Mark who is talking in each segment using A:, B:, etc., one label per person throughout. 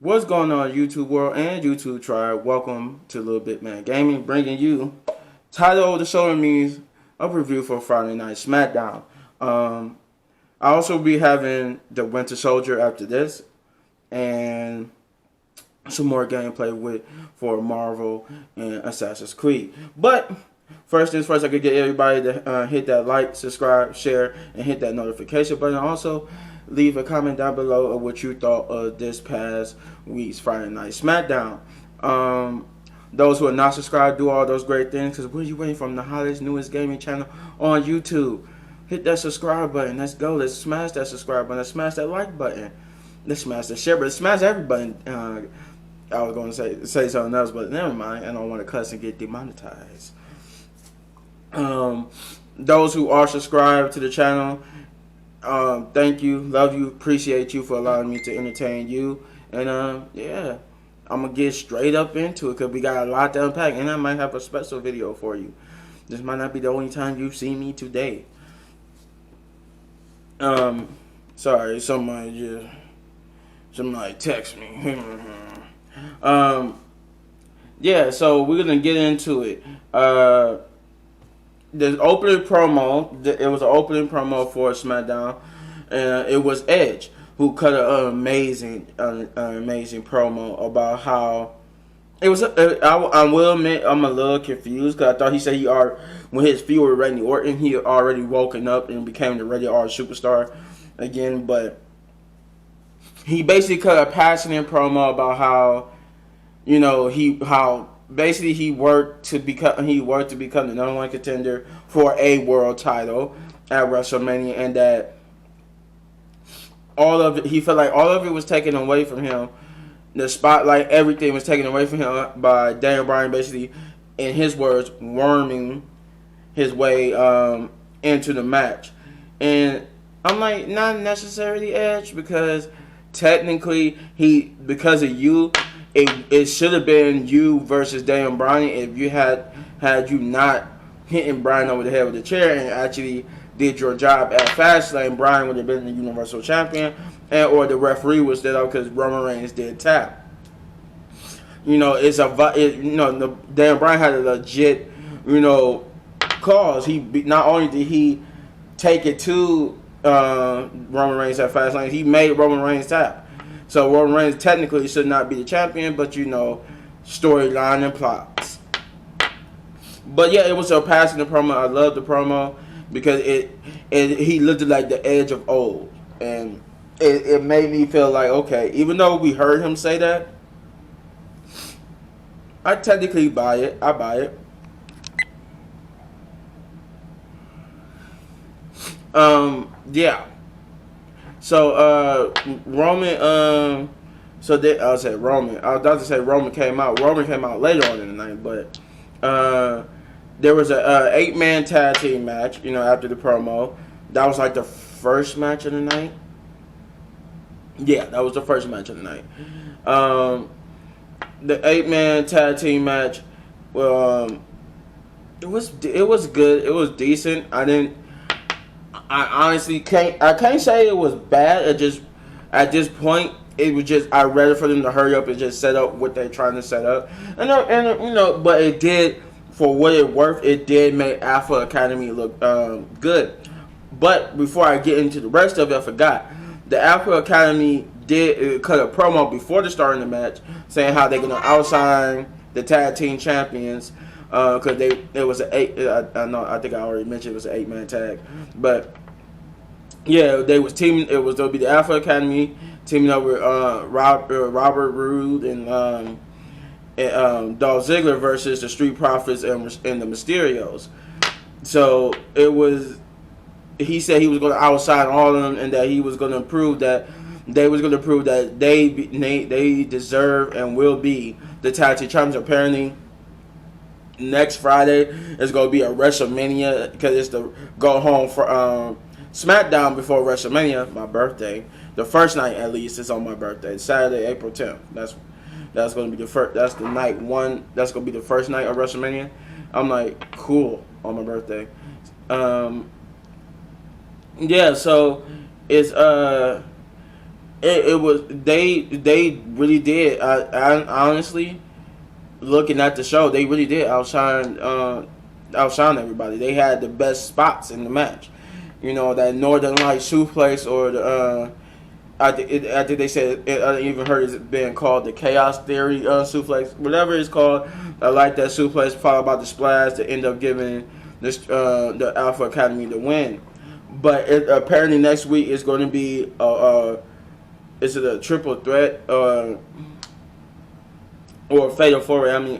A: What's going on, YouTube world and YouTube tribe? Welcome to Little Bit Man Gaming, bringing you title of the show means a review for Friday Night Smackdown. I also be having the Winter Soldier after this, and some more gameplay for Marvel and Assassin's Creed. But first things first, I could get everybody to hit that like, subscribe, share, and hit that notification button. Also, leave a comment down below of what you thought of this past week's Friday Night Smackdown. Those who are not subscribed, do all those great things, because what are you waiting from? The hottest, newest gaming channel on YouTube. Hit that subscribe button. Let's go. Let's smash that subscribe button. Let's smash that like button. Let's smash the share button. Let's smash every button. I was going to say something else, but never mind. I don't want to cuss and get demonetized. Those who are subscribed to the channel, thank you, love you, appreciate you for allowing me to entertain you. And yeah, I'm gonna get straight up into it because we got a lot to unpack, and I might have a special video for you. This might not be the only time you've seen me today. Sorry, somebody text me. Yeah, so we're gonna get into it. The opening promo, it was an opening promo for SmackDown, and it was Edge who cut an amazing promo about how it was. I will admit I'm a little confused because I thought he said when his feud with Randy Orton, he had already woken up and became the Randy Orton superstar again, but he basically cut a passionate promo about how, basically he worked to become the number one contender for a world title at WrestleMania, and that he felt like all of it was taken away from him. The spotlight, everything was taken away from him by Daniel Bryan, basically, in his words, worming his way into the match. And I'm like, not necessarily Edge, because technically because of you, it should have been you versus Daniel Bryan if you had you not hitting Bryan over the head with the chair and actually did your job at Fastlane. Bryan would have been the Universal Champion, or the referee was there because Roman Reigns did tap. Daniel Bryan had a legit, cause. Not only did he take it to Roman Reigns at Fastlane, he made Roman Reigns tap. So Roman Reigns technically should not be the champion, but storyline and plots. But yeah, it was a passionate promo. I love the promo because he looked like the Edge of old, and it made me feel like, okay, even though we heard him say that, I technically buy it. I buy it. Yeah. So Roman. I'll say Roman. I was about to say Roman came out. Roman came out later on in the night, but there was a 8-man tag team match. After the promo, that was like the first match of the night. Yeah, that was the first match of the night. The 8-man tag team match. It was good. It was decent. I honestly can't say it was bad. At this point, it was just, I ready for them to hurry up and just set up what they're trying to set up. But it did, for what it worth, it did make Alpha Academy look good. But before I get into the rest of it, I forgot. The Alpha Academy did cut a promo before the start of the match saying how they're going to outshine the tag team champions. Because it was an 8. I think I already mentioned it was an 8-man tag, but yeah, they was teaming. There'll be the Alpha Academy teaming up with Robert Roode and Dolph Ziggler versus the Street Profits and the Mysterios. So it was. He said he was going to outshine all of them, and that he was going to prove that they deserve and will be the tag team champions. Apparently, next Friday is going to be a WrestleMania because it's the go home for SmackDown before WrestleMania, my birthday. The first night, at least, is on my birthday, Saturday, April 10th. That's going to be the first. That's the night one. That's going to be the first night of WrestleMania. I'm like, cool, on my birthday. Yeah, so it's it was they really did. I honestly, looking at the show, they really did outshine everybody. They had the best spots in the match. You know, that Northern Light suplex, or the I think they said I even heard it being called the Chaos Theory suplex, whatever it's called. I like that suplex, followed by the splash to end up giving this the Alpha Academy the win. But apparently next week is going to be is it a triple threat or a fatal four way? I mean,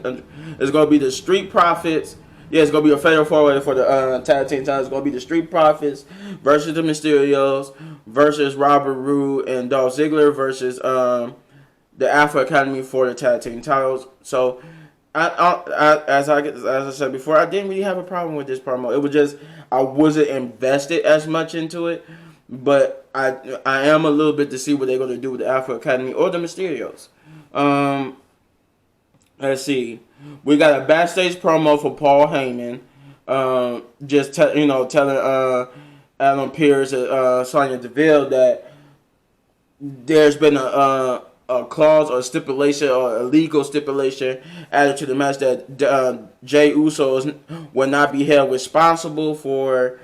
A: it's going to be the Street Profits. Yeah, it's going to be a fatal four way for the tag team titles. It's going to be the Street Profits versus the Mysterios versus Robert Roode and Dolph Ziggler versus the Alpha Academy for the tag team titles. So, as I said before, I didn't really have a problem with this promo. It was just I wasn't invested as much into it, but I am a little bit to see what they're going to do with the Alpha Academy or the Mysterios. Let's see. We got a backstage promo for Paul Heyman, telling Adam Pearce and Sonya Deville that there's been a clause or stipulation or a legal stipulation added to the match that Jey Uso will not be held responsible for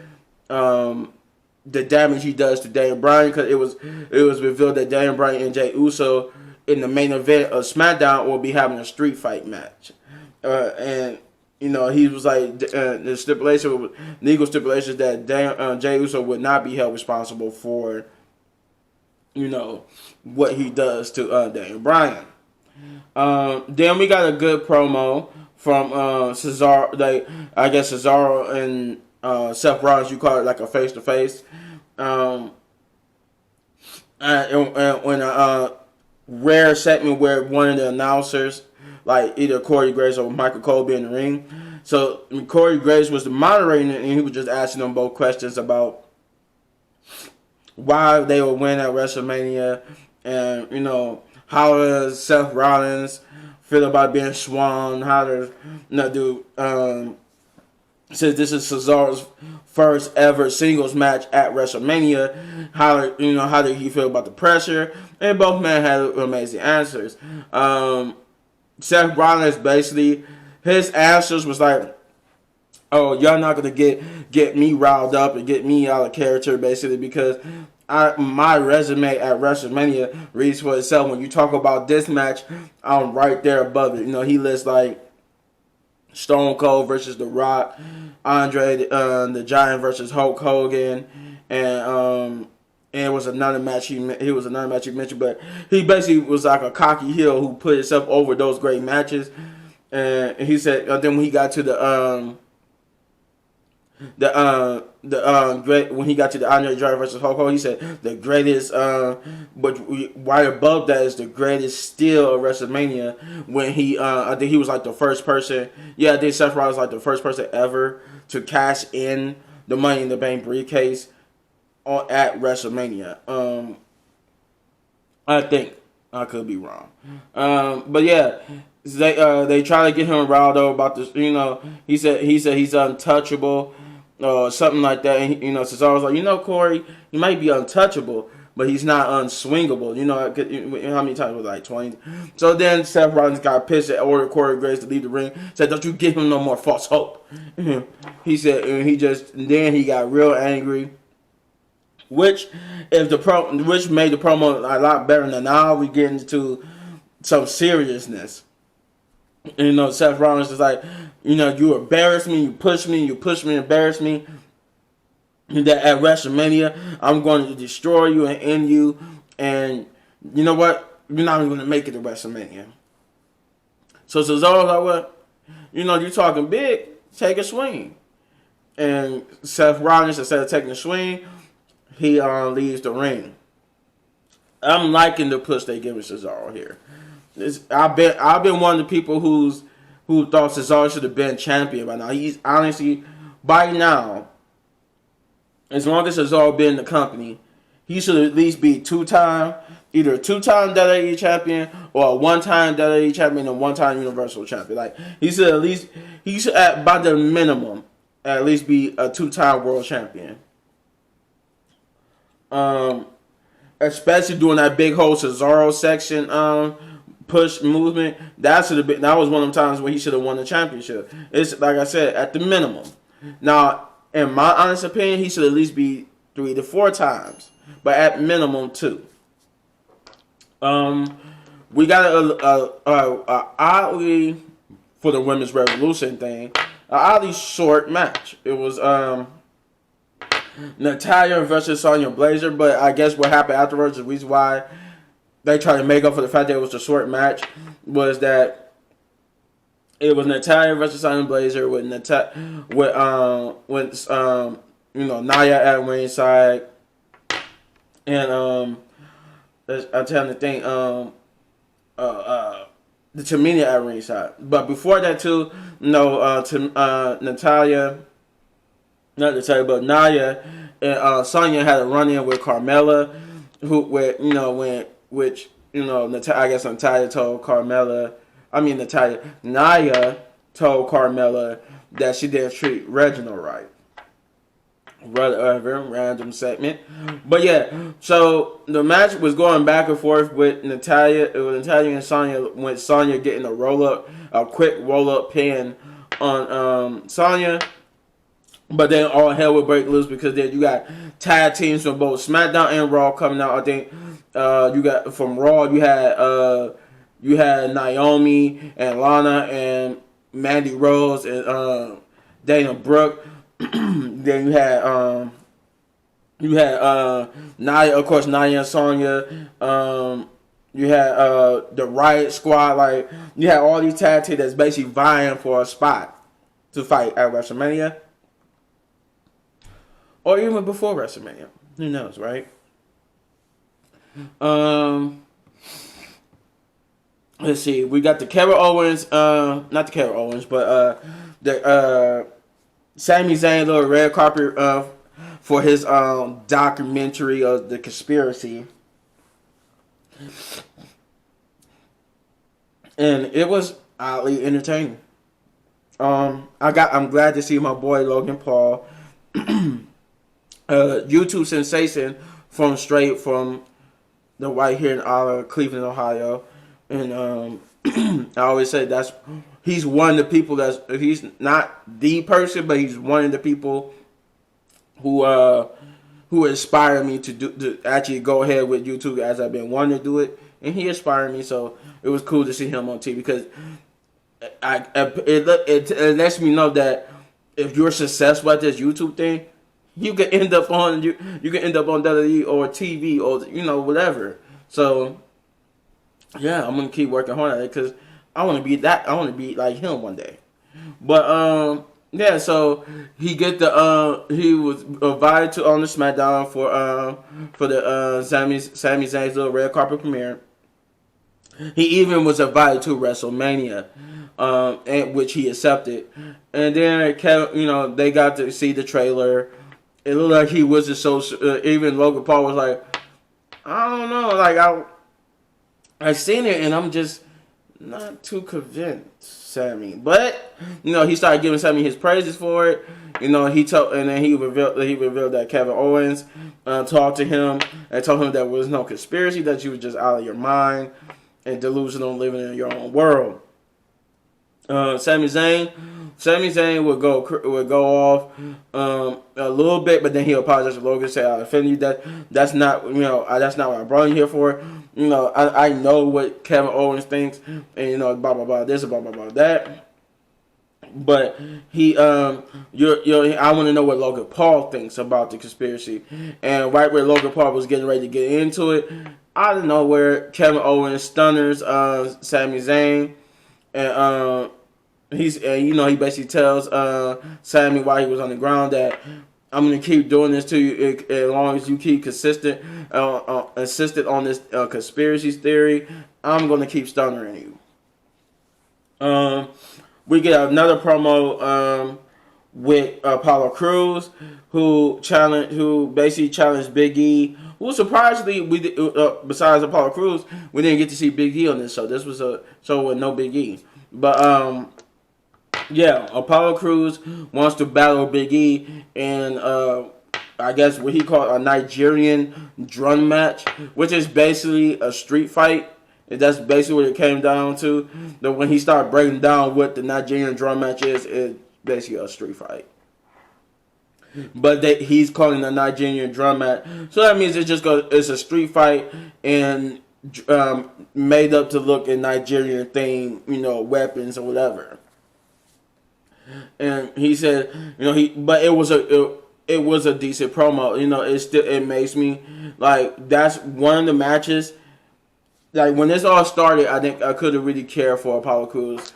A: the damage he does to Daniel Bryan, because it was revealed that Daniel Bryan and Jey Uso in the main event of SmackDown will be having a street fight match, and he was like the legal stipulations that Jey Uso would not be held responsible for what he does to Daniel Bryan. Then we got a good promo from Cesaro. I guess Cesaro and Seth Rollins. You call it like a face to face. When a rare segment where one of the announcers, like either Corey Graves or Michael Cole, be in the ring. So Corey Graves was the moderator, and he was just asking them both questions about why they would win at WrestleMania, and how does Seth Rollins feel about being sworn? How does since this is Cesaro's first ever singles match at WrestleMania, how did he feel about the pressure? And both men had amazing answers. Seth Rollins, basically, his answers was like, "Oh, y'all not gonna get me riled up and get me out of character, basically, because my resume at WrestleMania reads for itself. When you talk about this match, I'm right there above it." He lists like Stone Cold versus The Rock, Andre the Giant versus Hulk Hogan, and it was another match he mentioned, but he basically was like a cocky heel who put himself over those great matches. And he said, then when he got to when he got to the Andre the Giant versus Hulk Hogan, he said the greatest, but right above that is the greatest steal of WrestleMania, when I think he was like the first person. Yeah, I think Seth Rollins was like the first person ever to cash in the Money in the Bank briefcase at WrestleMania. I think I could be wrong, but yeah, they try to get him riled up about this. He said he's untouchable, something like that. And Cesaro's like, Corey, he might be untouchable, but he's not unswingable. How many times was it, like 20? So then Seth Rollins got pissed and ordered Corey Graves to leave the ring. Said, "Don't you give him no more false hope." He said, and then he got real angry. Which made the promo a lot better than now. We get into some seriousness. Seth Rollins is like, you embarrass me, you push me, embarrass me. That at WrestleMania, I'm going to destroy you and end you. And you know what? You're not even going to make it to WrestleMania. So Cesaro's like, "What? You're talking big. Take a swing." And Seth Rollins, instead of taking a swing, he leaves the ring. I'm liking the push they giving Cesaro here. I've been one of the people who thought Cesaro should have been champion by now. He's honestly, by now, as long as Cesaro been in the company, he should at least be either a two-time WWE champion or a one-time WWE champion and one-time Universal champion. Like he should by the minimum at least be a two-time world champion. especially doing that big whole Cesaro section push movement. That should have been. That was one of the times where he should have won the championship. It's like I said, at the minimum. Now, in my honest opinion, he should at least be 3 to 4 times, but at minimum 2. We got a oddly, for the women's revolution thing, an oddly short match. It was Natalya versus Sonya Blazer, but I guess what happened afterwards, the reason why they tried to make up for the fact that it was a short match, was that it was Natalya versus Simone Blazer with Nia at ringside, and I'm trying to think the Tamina at ringside. But before that too, Natalya, not Natalya, but Nia and Sonya had a run in with Carmella, I guess Natalya told Carmella. Nia told Carmella that she didn't treat Reginald right. Very random segment. But yeah, so the match was going back and forth with Natalya. It was Natalya and Sonya, with Sonya getting a quick roll-up pin on Sonya. But then all hell would break loose because then you got tag teams from both SmackDown and Raw coming out. I think you got from Raw, you had Naomi and Lana and Mandy Rose and Dana Brooke. Then you had Nia, of course, Nia and Sonya. You had the Riott Squad. Like, you had all these tag teams that's basically vying for a spot to fight at WrestleMania, or even before WrestleMania. Who knows, right? Let's see. We got the Kevin Owens, not the Kevin Owens, but the Sami Zayn little red carpet for his documentary of the conspiracy, and it was oddly entertaining. I'm glad to see my boy Logan Paul, YouTube sensation straight from the white here in Cleveland, Ohio, and I always say he's one of the people he's not the person, but he's one of the people who inspired me to actually go ahead with YouTube, as I've been wanting to do it, and he inspired me. So it was cool to see him on TV, because it lets me know that if you're successful at this YouTube thing, you can end up on WWE or TV or whatever. So yeah, I'm gonna keep working hard at it because I want to be like him one day. But yeah, so he was invited to on the SmackDown for the Sami Zayn's little red carpet premiere. He even was invited to WrestleMania, and which he accepted. And then they got to see the trailer. It looked like he wasn't so. Even Logan Paul was like, I don't know, like I seen it and I'm just not too convinced, Sami. But he started giving Sami his praises for it. He revealed that Kevin Owens talked to him and told him there was no conspiracy, that you were just out of your mind and delusional, living in your own world. Sami Zayn would go off a little bit, but then he apologized to Logan, say, I offended you. That's not that's not what I brought you here for. I know what Kevin Owens thinks, and blah blah blah this, blah blah blah that. But I want to know what Logan Paul thinks about the conspiracy. And right where Logan Paul was getting ready to get into it, out of nowhere, Kevin Owens stunners Sami Zayn, and he basically tells Sami while he was on the ground that I'm gonna keep doing this to you as long as you keep insistent on this conspiracy theory. I'm gonna keep stunnering you. We get another promo with Apollo Crews, who basically challenged Big E. Who surprisingly, besides Apollo Crews, we didn't get to see Big E on this show. This was a show with no Big E, but yeah, Apollo Crews wants to battle Big E, and I guess what he called a Nigerian drum match, which is basically a street fight. And that's basically what it came down to. That when he started breaking down what the Nigerian drum match is, it's basically a street fight. But he's calling it a Nigerian drum match, so that means it's a street fight and made up to look in Nigerian theme, weapons or whatever. And he said, but it was a decent promo. It makes me like that's one of the matches. Like when this all started, I think I could have really cared for Apollo Crews.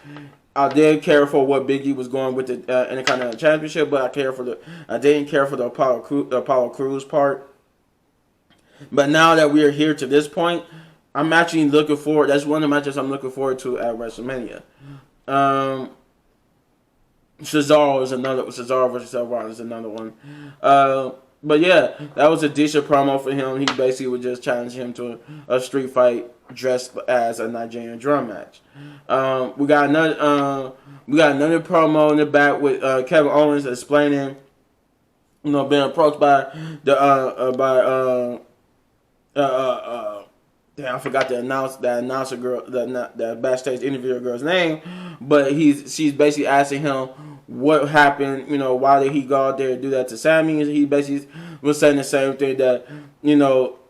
A: I did care for what Big E was going with the Intercontinental Championship, but I didn't care for the Apollo Crews part. But now that we are here to this point, I'm actually looking forward. That's one of the matches I'm looking forward to at WrestleMania. Cesaro versus Seth Rollins is another one. But yeah, that was a decent promo for him. He basically was just challenging him to a street fight dressed as a Nigerian drum match. We got another promo in the back with Kevin Owens explaining, being approached by I forgot the announcer girl, the backstage interviewer girl's name, but she's basically asking him what happened, why did he go out there and do that to Sami? He basically was saying the same thing that,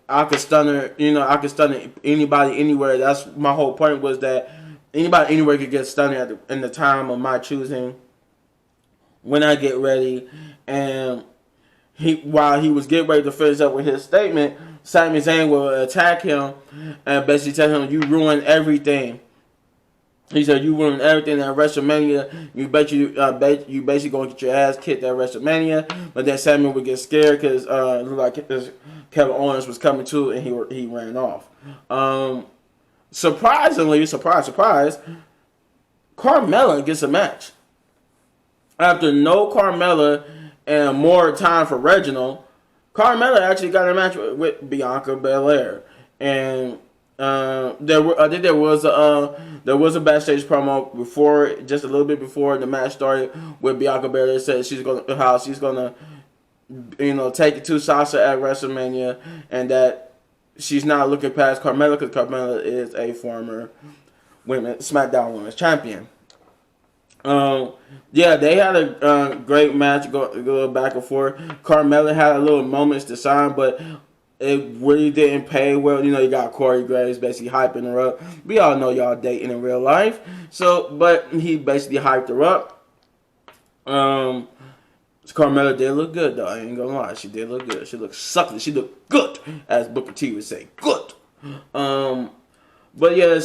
A: I could stun her, I could stun anybody anywhere. That's my whole point, was that anybody anywhere could get stunned in the time of my choosing when I get ready. And while he was getting ready to finish up with his statement, Sami Zayn will attack him and basically tell him, "You ruined everything." He said, "You ruined everything at WrestleMania. You basically gonna get your ass kicked at WrestleMania." But then Sami would get scared because it looked like Kevin Owens was coming too, and he ran off. Surprisingly, surprise, Carmella gets a match. After no Carmella and more time for Reginald, Carmella actually got a match with Bianca Belair, and there was a backstage promo before, just a little bit before the match started, where Bianca Belair said she's gonna take it to Sasha at WrestleMania, and that she's not looking past Carmella because Carmella is a former SmackDown Women's Champion. They had a great match, go back and forth. Carmella had a little moments to shine, but it really didn't pay well. You got Corey Graves basically hyping her up. We all know y'all dating in real life, but he basically hyped her up. Carmella did look good though. I ain't gonna lie, she did look good. She looked succulent. She looked good, as Booker T would say, good. But yeah,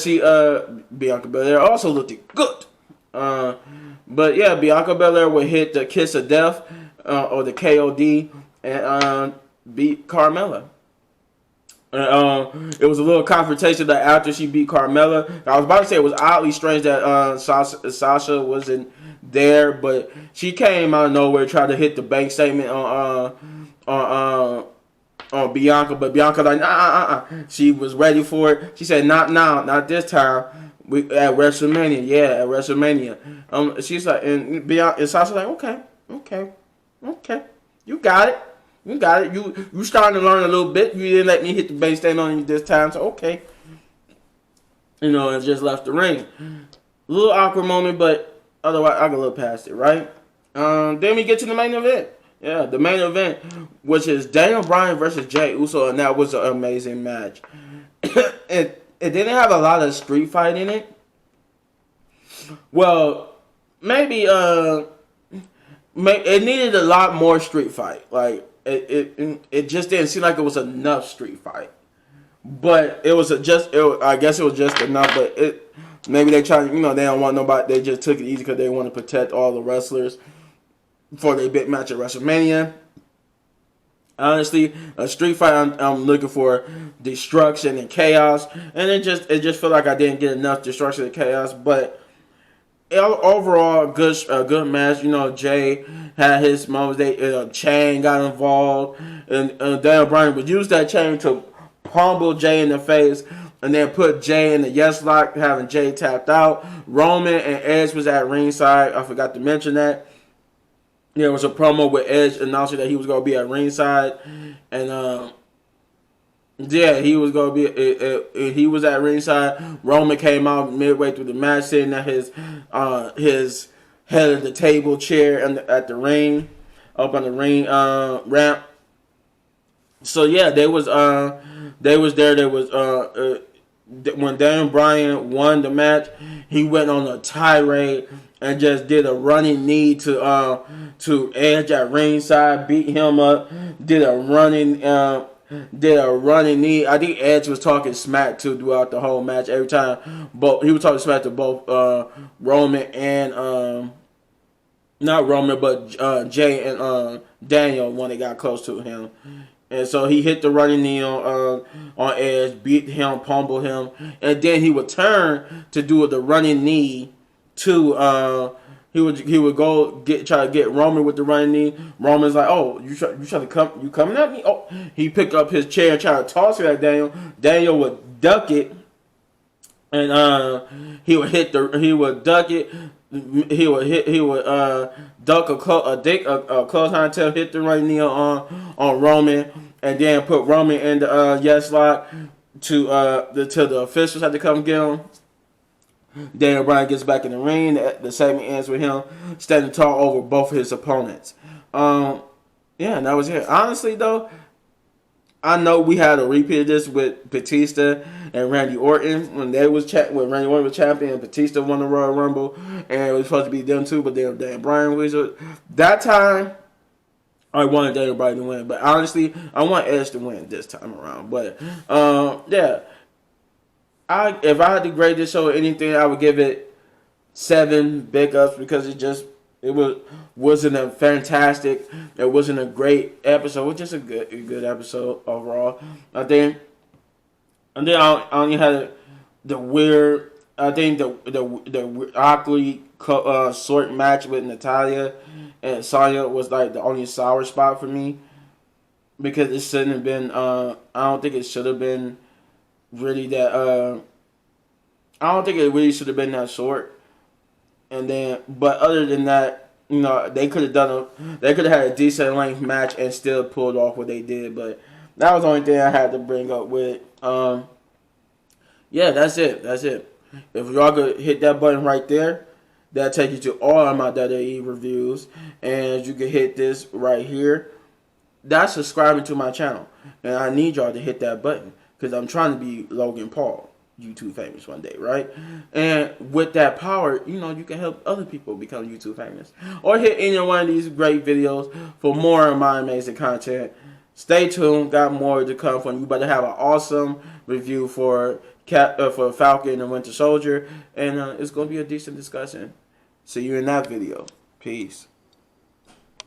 A: Bianca Belair also looked good. But yeah, Bianca Belair would hit the Kiss of Death, or the KOD, and beat Carmella. It was a little confrontation that after she beat Carmella. I was about to say it was oddly strange that Sasha wasn't there, but she came out of nowhere, tried to hit the bank statement on Bianca, but Bianca like she was ready for it. She said, "Not now, not this time. We at WrestleMania, yeah, at WrestleMania." She's like, and Sasha's like, okay, you got it. You starting to learn a little bit. You didn't let me hit the base stand on you this time, so okay. And just left the ring. A little awkward moment, but otherwise I can look past it, right? Then we get to the main event. Yeah, the main event, which is Daniel Bryan versus Jey Uso, and that was an amazing match. It didn't have a lot of street fight in it. Well, maybe it needed a lot more street fight. Like it just didn't seem like it was enough street fight. But I guess it was just enough. But maybe they tried. They don't want nobody. They just took it easy because they want to protect all the wrestlers for their big match at WrestleMania. Honestly, a street fight, I'm looking for destruction and chaos, and it just felt like I didn't get enough destruction and chaos. But overall, a good match. Jay had his moments. Chain got involved, and Daniel Bryan would use that chain to pummel Jay in the face, and then put Jay in the yes lock, having Jay tapped out. Roman and Edge was at ringside. I forgot to mention that. there was a promo with Edge announcing that he was going to be at ringside, and yeah, he was going to be. He was at ringside. Roman came out midway through the match, sitting at his head of the table chair at the ring, up on the ring ramp. So yeah, they was there. There was when Daniel Bryan won the match, he went on a tirade and just did a running knee to Edge at ringside, beat him up, did a running knee. I think Edge was talking smack too throughout the whole match. Every time, both he was talking smack to both Roman and not Roman, but Jay and Daniel when they got close to him. And so he hit the running knee on Edge, beat him, pummeled him, and then he would turn to do the running knee to he would go try to get Roman with the running knee. Roman's like, oh, you trying to come? You coming at me? Oh, he picked up his chair and tried to toss it at Daniel. Daniel would duck it, and he would duck it. He would duck a clothesline tail, hit the running knee on Roman, and then put Roman in the yes lock to the officials had to come get him. Daniel Bryan gets back in the ring. The segment ends with him standing tall over both of his opponents. Yeah, and that was it. Honestly, though, I know we had a repeat of this with Batista and Randy Orton when Randy Orton was champion and Batista won the Royal Rumble, and it was supposed to be them two, but then Daniel Bryan was that time. I wanted Daniel Bryan to win, but honestly, I want Edge to win this time around. But yeah, if I had to grade this show or anything, I would give it 7 big ups because it wasn't a fantastic, it wasn't a great episode, it was just a good episode overall, I think. And then I only had the weird, I think the awkwardly short match with Natalya and Sonya was like the only sour spot for me because it shouldn't have been. I don't think it should have been really that. I don't think it really should have been that short. And then, but other than that, you know, they could have had a decent length match and still pulled off what they did. But that was the only thing I had to bring up with. Yeah, that's it. If y'all could hit that button right there, that'll take you to all of my WWE reviews, and you can hit this right here. That's subscribing to my channel, and I need y'all to hit that button because I'm trying to be Logan Paul, YouTube famous one day, right? And with that power, you know, you can help other people become YouTube famous, or hit any one of these great videos for more of my amazing content. Stay tuned, got more to come from you. Better have an awesome review for Falcon and Winter Soldier, and it's gonna be a decent discussion. See you in that video. Peace.